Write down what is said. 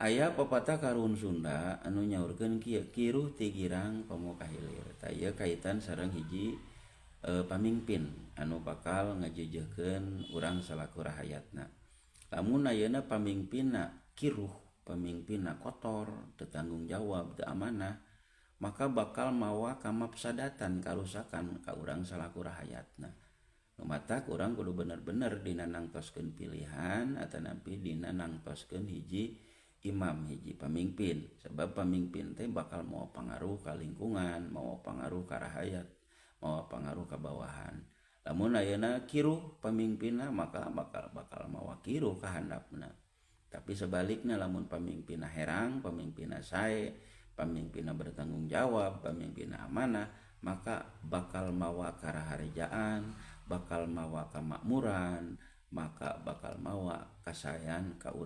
Aya pepatah karun Sunda anu nyaurkeun kieu kiruh ti girang pamuka hilir. Taya kaitan sareng hiji pamimpin anu bakal ngajejehkeun urang salaku rahayatna. Lamun ayeuna pamimpinna kiruh, pamimpinna kotor, teu tanggung jawab, teu amanah, maka bakal mawa kamapsadatan karusakan ka urang salaku rahayatna. Numatak urang kudu bener-bener dina nangtoskeun pilihan atau nampi dina nangtoskeun hiji imam, hiji pamimpin. Sebab pamimpin teh bakal mau pengaruh ka lingkungan, mau pengaruh ka rahayat, mau pengaruh ka bawahan. Lamun ayeuna kiruh pamimpinna maka bakal mawa kiruh ka handapna. Tapi sebaliknya lamun pamimpinna herang, pamimpinna sae, pamimpinna bertanggung jawab, pamimpinna amanah, maka bakal mawa karaharjaan, bakal mawa kamakmuran, maka bakal mawa kasayan ka urang